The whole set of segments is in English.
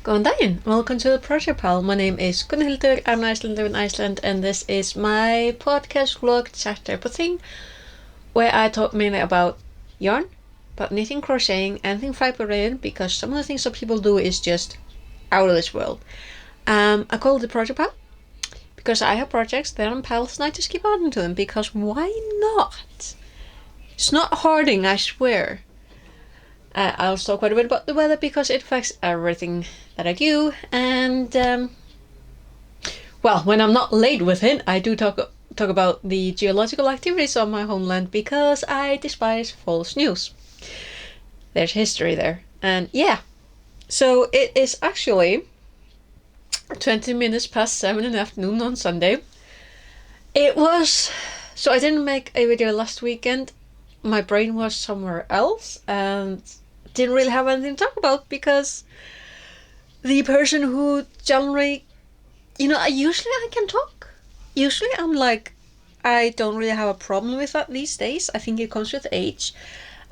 Góðan daginn, welcome to the Project Pal. My name is Gunnhildur, I'm an Icelander in Iceland, and this is my podcast vlog Chatterbug, where I talk mainly about yarn, about knitting, crocheting, anything fiber related, because some of the things that people do is just out of this world. I call it the Project Pal because I have projects, they're on pals, and I just keep adding to them, because why not? It's not hoarding, I swear. I also talk quite a bit about the weather because it affects everything that I do, and well, when I'm not late with it, I do talk about the geological activities on my homeland because I despise false news. There's history there, and yeah, so it is actually 20 minutes past 7 in the afternoon on Sunday. So I didn't make a video last weekend. My brain was somewhere else and didn't really have anything to talk about because the person who generally, usually I can talk. Usually I'm like, I don't really have a problem with that these days. I think it comes with age.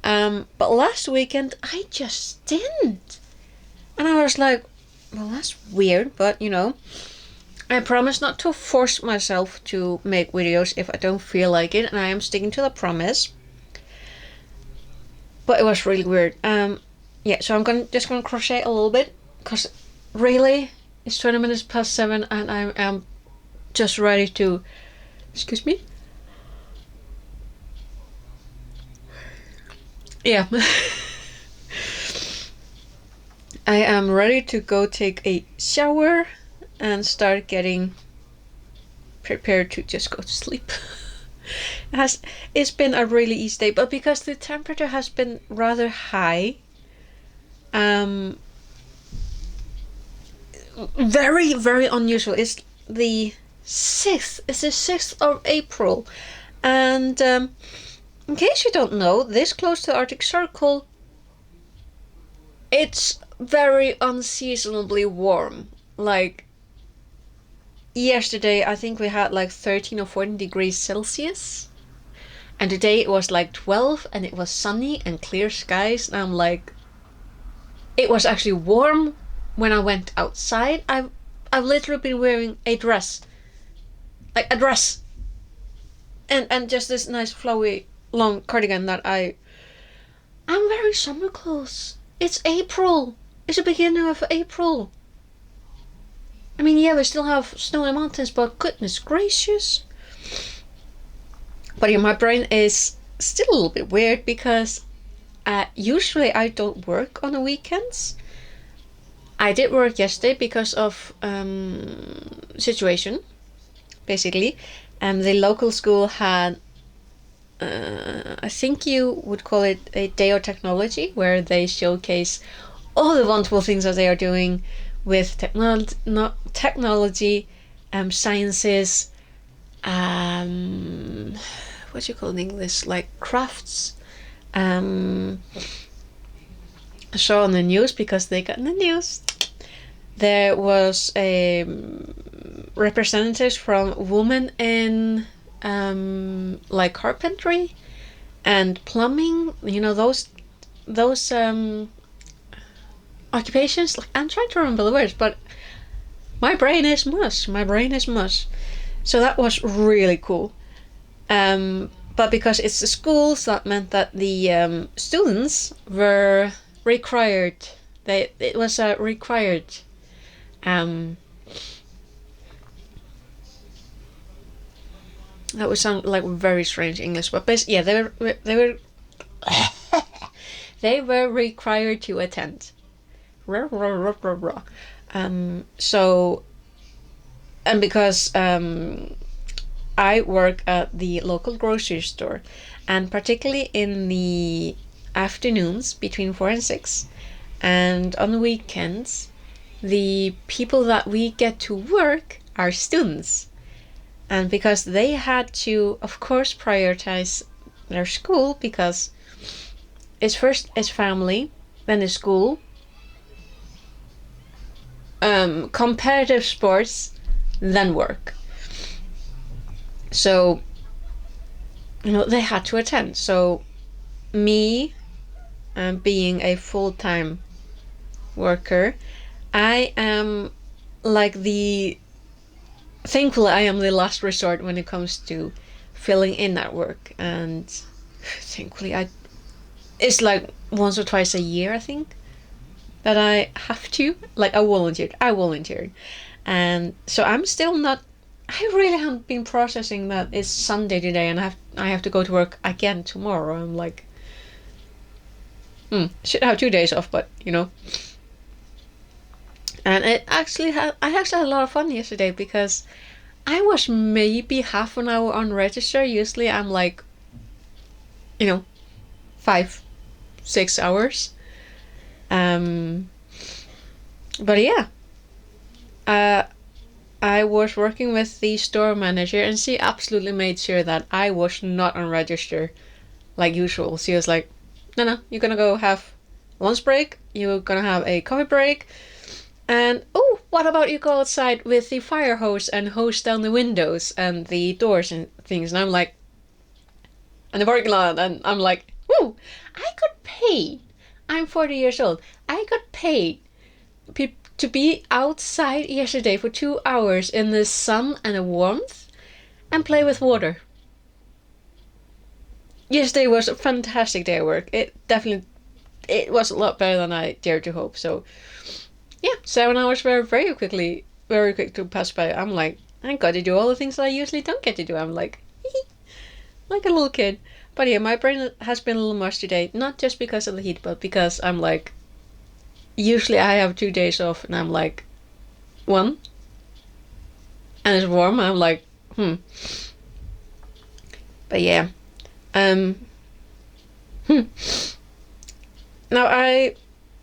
But last weekend I just didn't. And I was like, well, that's weird, but I promise not to force myself to make videos if I don't feel like it, and I am sticking to the promise. But it was really weird. Yeah, so I'm just gonna crochet a little bit, because really it's 20 minutes past 7 and I am just ready to, excuse me? Yeah. I am ready to go take a shower and start getting prepared to just go to sleep. It's been a really easy day, but because the temperature has been rather high, very, very unusual. It's the 6th of April, and in case you don't know, this close to the Arctic Circle, it's very unseasonably warm. Like yesterday I think we had like 13 or 14 degrees Celsius, and today it was like 12, and it was sunny and clear skies, and I'm like, it was actually warm when I went outside. I've literally been wearing a dress, like a dress, and just this nice flowy long cardigan that I'm wearing summer clothes. It's April. It's the beginning of April. I mean, yeah, we still have snow in the mountains, but goodness gracious. But yeah, my brain is still a little bit weird because usually I don't work on the weekends. I did work yesterday because of situation, basically. The local school had, I think you would call it a day of technology, where they showcase all the wonderful things that they are doing with technology, sciences, what do you call it in English, like crafts. I saw on the news, because they got in the news, there was a representatives from women in like carpentry and plumbing, those occupations. Like, I'm trying to remember the words, but my brain is mush. So that was really cool. But because it's the schools, that meant that the students were required. It was a required. That would sound like very strange English, but basically, yeah, they were they were required to attend. So, and because I work at the local grocery store, and particularly in the afternoons between 4 and 6, and on the weekends, the people that we get to work are students. And because they had to, of course, prioritize their school, because it's first it's family, then the school, competitive sports, then work. So, they had to attend. So, me, being a full-time worker, I am like the thankfully I am the last resort when it comes to filling in at work, and thankfully I it's like once or twice a year I think that I have to, like, I volunteered, and so I'm still not. I really haven't been processing that it's Sunday today and I have to go to work again tomorrow. I'm like, should have 2 days off, but and I actually had a lot of fun yesterday because I was maybe half an hour on register. Usually I'm like, you know, 5, 6 hours. Um, but yeah, uh, I was working with the store manager, and she absolutely made sure that I was not on register like usual. She was like, "No, no, you're gonna go have lunch break. You're gonna have a coffee break, and oh, what about you go outside with the fire hose and hose down the windows and the doors and things?" And I'm like, and the parking lot, and I'm like, "Woo! I got paid. I'm 40 years old. I got paid to be outside yesterday for 2 hours in the sun and the warmth and play with water." Yesterday was a fantastic day at work. It was a lot better than I dared to hope. So yeah, 7 hours were very quick to pass by. I'm like, I got to do all the things that I usually don't get to do. I'm like, like a little kid. But yeah, my brain has been a little mush today. Not just because of the heat, but because I'm like, usually I have 2 days off, and I'm like, one, and it's warm. I'm like, But yeah, um, hmm. Now I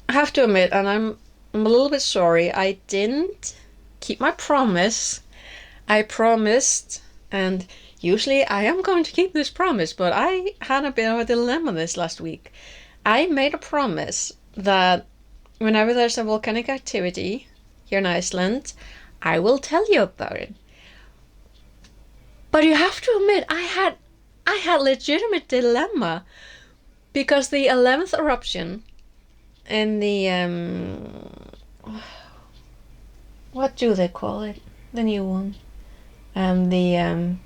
have to admit, and I'm a little bit sorry, I didn't keep my promise. I promised, and usually I am going to keep this promise, but I had a bit of a dilemma this last week. I made a promise that whenever there's a volcanic activity here in Iceland, I will tell you about it. But you have to admit, I had legitimate dilemma because the 11th eruption in the what do they call it? The new one. The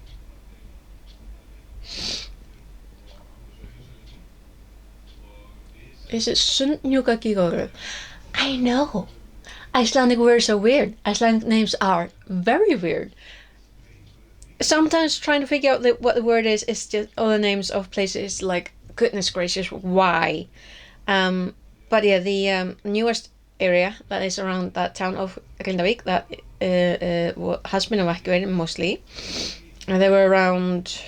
is it Sundhnúkagígurinn? I know. Icelandic words are weird. Icelandic names are very weird. Sometimes trying to figure out what the word is just all the names of places like, goodness gracious, why? But yeah, the newest area that is around that town of Grindavik that has been evacuated mostly. And there were around,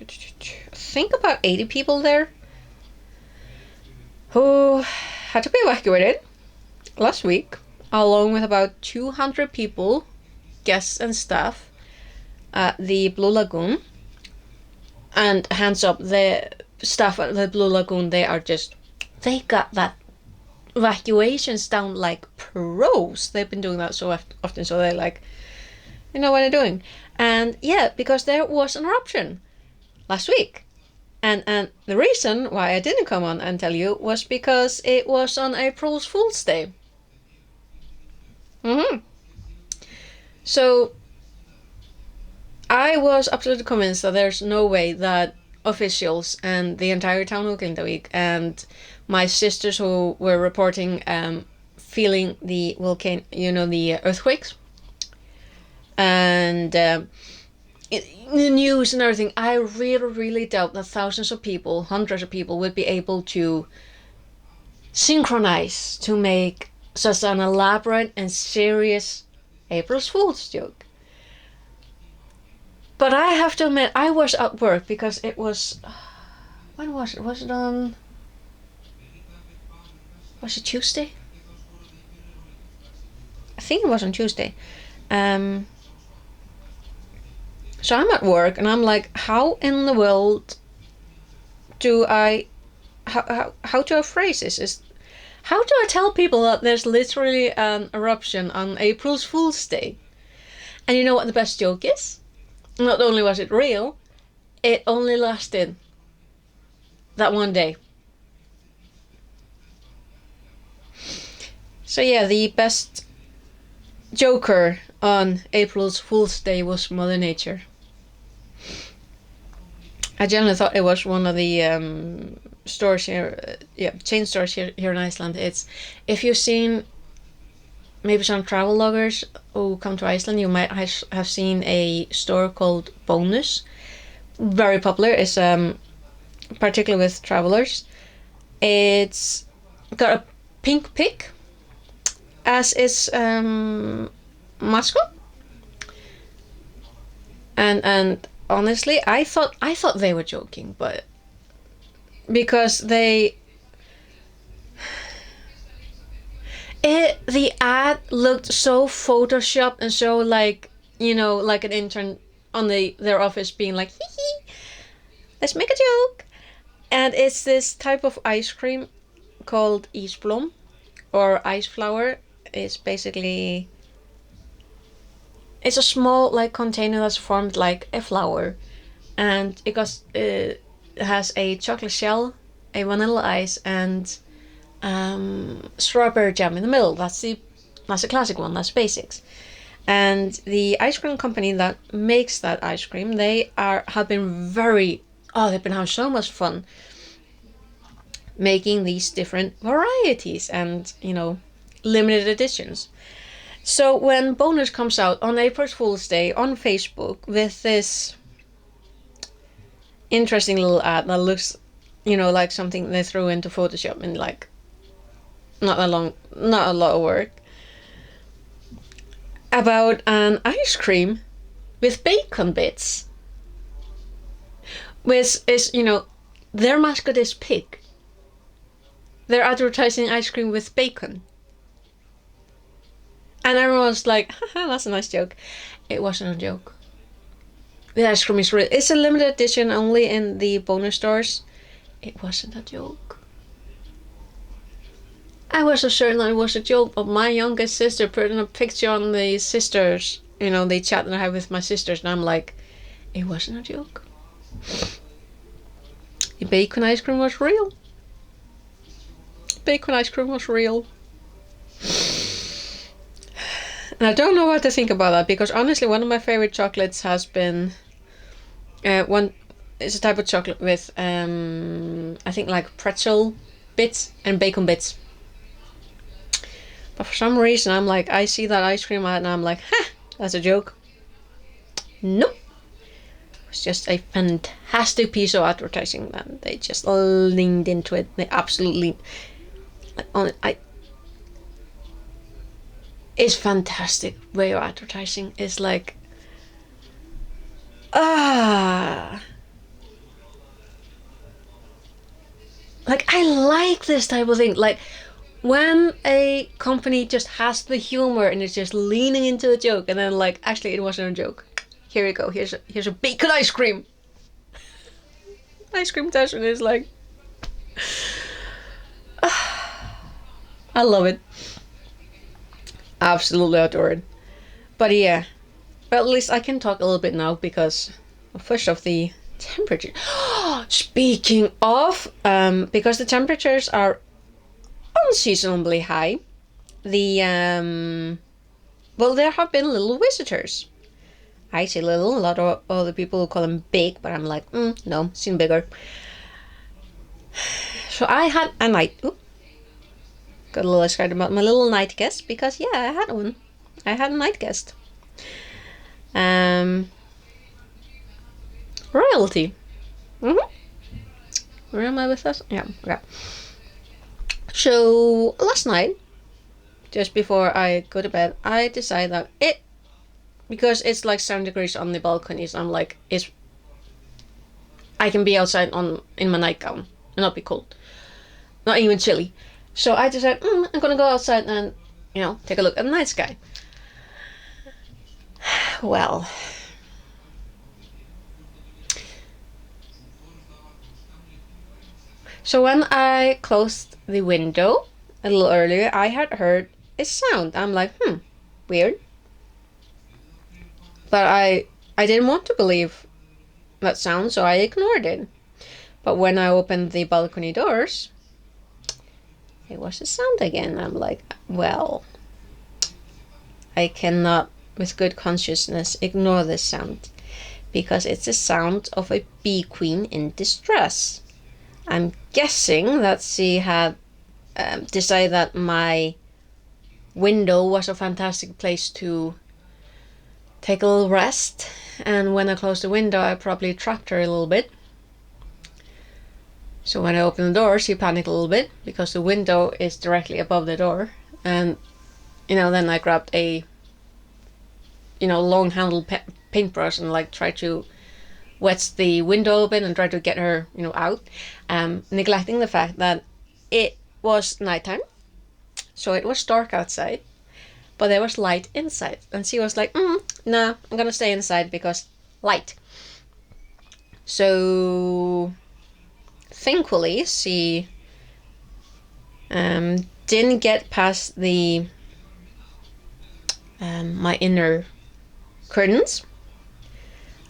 I think, about 80 people there who had to be evacuated last week, along with about 200 people, guests and staff, at the Blue Lagoon. And hands up, the staff at the Blue Lagoon, they got that evacuations down like pros. They've been doing that so often, so they're like, you know what they're doing. And yeah, because there was an eruption last week. And the reason why I didn't come on and tell you was because it was on April Fool's Day. So I was absolutely convinced that there's no way that officials and the entire town of Grindavik and my sisters who were reporting feeling the volcano, the earthquakes, and the news and everything, I really, really doubt that thousands of people, hundreds of people would be able to synchronize to make such an elaborate and serious April Fool's joke. But I have to admit, I was at work because it was, when was it? Was it Tuesday? I think it was on Tuesday. So I'm at work and I'm like, how in the world do how do I phrase this? How do I tell people that there's literally an eruption on April Fool's Day? And you know what the best joke is? Not only was it real, it only lasted that one day. So yeah, the best joker on April's Fool's Day was Mother Nature. I generally thought it was one of the stores here, yeah, chain stores here in Iceland. It's, if you've seen maybe some travel loggers who come to Iceland, you might have seen a store called Bonus. Very popular. It's particularly with travelers. It's got a pink pig as its mascot, and honestly, I thought they were joking, but because the ad looked so photoshopped and so like, like an intern on their office being like, hee hee, let's make a joke. And it's this type of ice cream called isblom, or ice flower. It's basically, it's a small like container that's formed like a flower, and it has a chocolate shell, a vanilla ice, and strawberry jam in the middle. That's the classic one. That's basics. And the ice cream company that makes that ice cream, have been they've been having so much fun making these different varieties and limited editions. So when Bonus comes out on April Fool's Day on Facebook with this interesting little ad that looks, like something they threw into Photoshop in like not a lot of work, about an ice cream with bacon bits, which is, their mascot is pig. They're advertising ice cream with bacon. And everyone's like, haha, that's a nice joke. It wasn't a joke. The ice cream is real. It's a limited edition only in the Bonus stores. It wasn't a joke. I was so certain that it was a joke, but my youngest sister put in a picture on the sisters, the chat that I have with my sisters, and I'm like, it wasn't a joke. The bacon ice cream was real. Bacon ice cream was real. And I don't know what to think about that, because honestly, one of my favorite chocolates has been it's a type of chocolate with I think like pretzel bits and bacon bits. But for some reason, I'm like, I see that ice cream ad and I'm like, ha, that's a joke. Nope. It's just a fantastic piece of advertising that they just leaned into it. They absolutely, it's fantastic way of advertising. It's like, like I like this type of thing. Like when a company just has the humor and it's just leaning into a joke, and then like, actually it wasn't a joke. Here you go. Here's a bacon ice cream. Ice cream Tashin is like, I love it. Absolutely adore it. But yeah, well, at least I can talk a little bit now because first of the temperature. Speaking of, because the temperatures are unseasonably high, well, there have been little visitors. I say little, a lot of other people call them big, but I'm like, no, seen bigger. So I had a got a little excited about my little night guest, because yeah, I had one. I had a night guest. Royalty. Where am I with us? Yeah. So last night, just before I go to bed, I decided that because it's like 7 degrees on the balconies, I'm like, I can be outside in my nightgown and not be cold, not even chilly. So I decided, I'm gonna go outside and take a look at the night sky. Well, so when I closed the window a little earlier, I had heard a sound. I'm like, weird. But I didn't want to believe that sound, so I ignored it. But when I opened the balcony doors, it was a sound again. I'm like, well, I cannot, with good consciousness, ignore this sound, because it's a sound of a bee queen in distress. I'm guessing that she had decided that my window was a fantastic place to take a little rest, and when I closed the window I probably trapped her a little bit. So when I opened the door, she panicked a little bit because the window is directly above the door, and then I grabbed a long handled paintbrush and like tried to wedge the window open and try to get her out, neglecting the fact that it was nighttime, so it was dark outside, but there was light inside, and she was like, nah, I'm gonna stay inside because light. So thankfully she didn't get past the my inner curtains.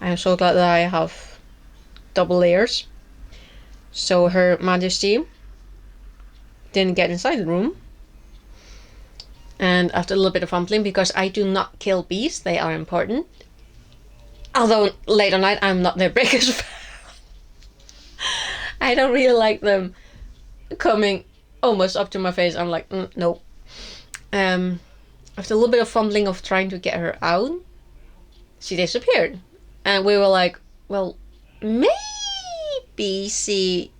I'm so glad that I have double layers, so Her Majesty didn't get inside the room. And after a little bit of fumbling, because I do not kill bees, they are important, although late at night I'm not their biggest fan. I don't really like them coming almost up to my face. I'm like, no. After a little bit of fumbling of trying to get her out, she disappeared. And we were like, well, maybe she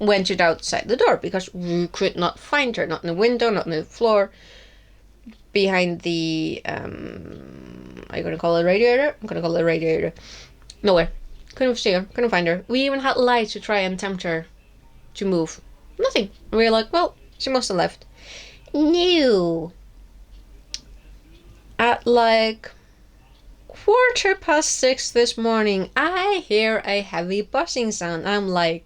ventured outside the door, because we could not find her, not in the window, not in the floor, behind the are you gonna call it a radiator? I'm gonna call it a radiator. Nowhere. Couldn't see her, couldn't find her. We even had lights to try and tempt her to move. Nothing. And we were like, well, she must have left. No. At like 6:15 this morning, I hear a heavy buzzing sound. I'm like,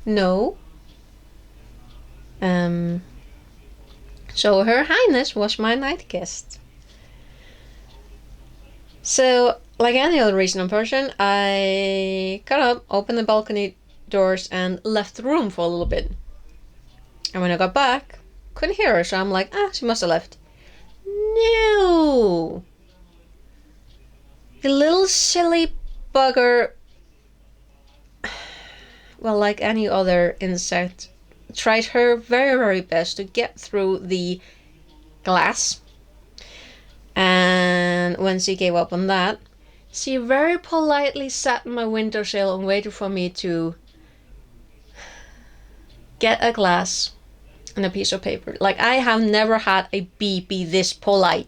no. So Her Highness was my night guest. So, like any other reasonable person, I got up, opened the balcony doors, and left the room for a little bit. And when I got back, couldn't hear her, so I'm like, she must have left. No! The little silly bugger, well, like any other insect, tried her very, very best to get through the glass. And when she gave up on that, she very politely sat on my windowsill and waited for me to get a glass and a piece of paper. Like, I have never had a bee be this polite.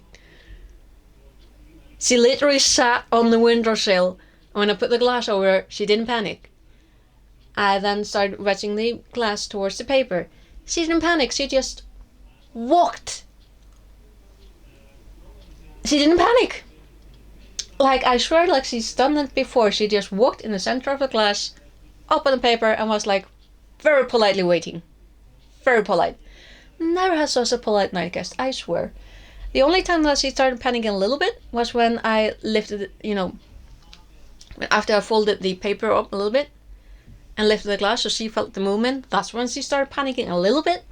She literally sat on the windowsill, and when I put the glass over her, she didn't panic. I then started wedging the glass towards the paper. She didn't panic, she just walked. She didn't panic. Like, I swear, like she's done it before. She just walked in the center of the glass, up on the paper, and was like, very politely waiting. Very polite. Never had such a polite night guest, I swear. The only time that she started panicking a little bit was when I lifted, after I folded the paper up a little bit and lifted the glass so she felt the movement. That's when she started panicking a little bit,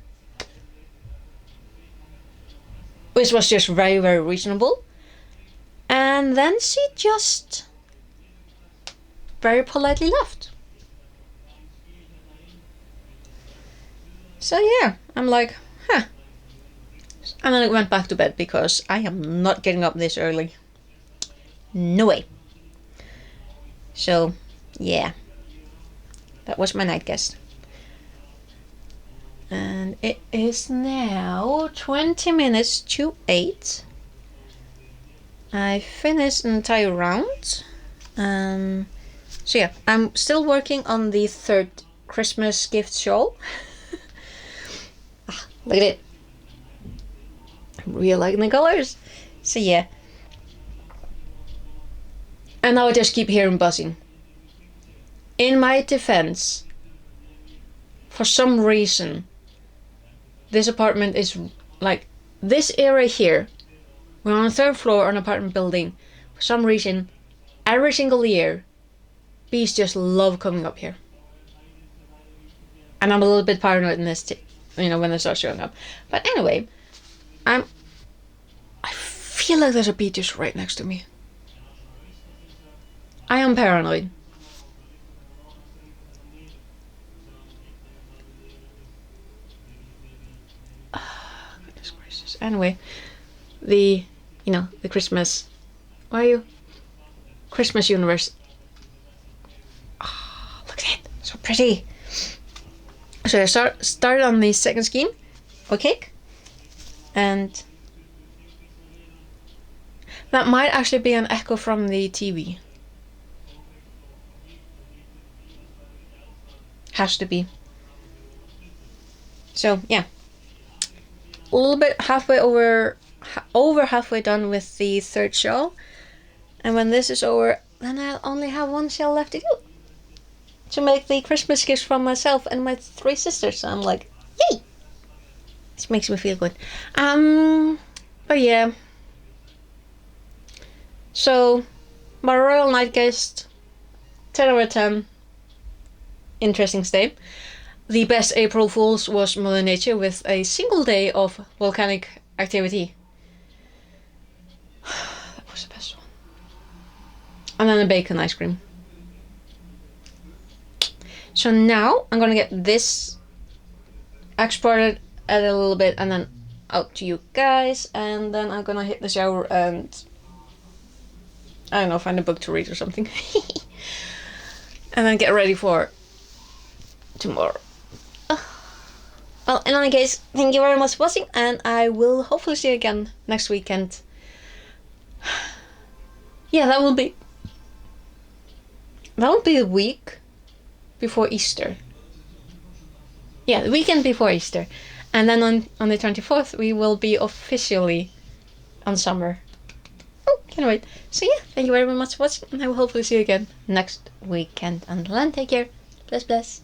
which was just very, very reasonable. And then she just very politely left. So yeah, I'm like, huh. And then I went back to bed because I am not getting up this early. No way. So yeah, that was my night guest. And it is now 20 minutes to 8. I finished an entire round. So yeah, I'm still working on the third Christmas gift shawl. Look at it. I'm really liking the colors. So yeah. And now I just keep hearing buzzing. In my defense, for some reason, this apartment is like this area here. We're on the 3rd floor of an apartment building. For some reason, every single year, bees just love coming up here. And I'm a little bit paranoid in this, when they start showing up. But anyway, I feel like there's a bee just right next to me. I am paranoid. Goodness gracious. Anyway, the Christmas. Why are you? Christmas universe. Oh, look at it. So pretty. So I started on the second skein. Okay. And that might actually be an echo from the TV. Has to be. So yeah, a little bit over halfway done with the third shawl, and when this is over, then I'll only have one shawl left to do to make the Christmas gifts from myself and my 3 sisters. So I'm like, yay! This makes me feel good. But yeah. So my royal night guest, 10 over 10. Interesting stay. The best April Fools was Mother Nature with a single day of volcanic activity. That was the best one. And then a bacon ice cream. So now I'm gonna get this exported, edit a little bit, and then out to you guys. And then I'm gonna hit the shower and, I don't know, find a book to read or something. And then get ready for tomorrow. Well, in any case, thank you very much for watching, and I will hopefully see you again next weekend. Yeah, that will be the week before Easter. Yeah, the weekend before Easter. And then on the 24th, we will be officially on summer. Oh, can't wait. So yeah, thank you very much for watching, and I will hopefully see you again next weekend. Until then, take care. Bless, bless.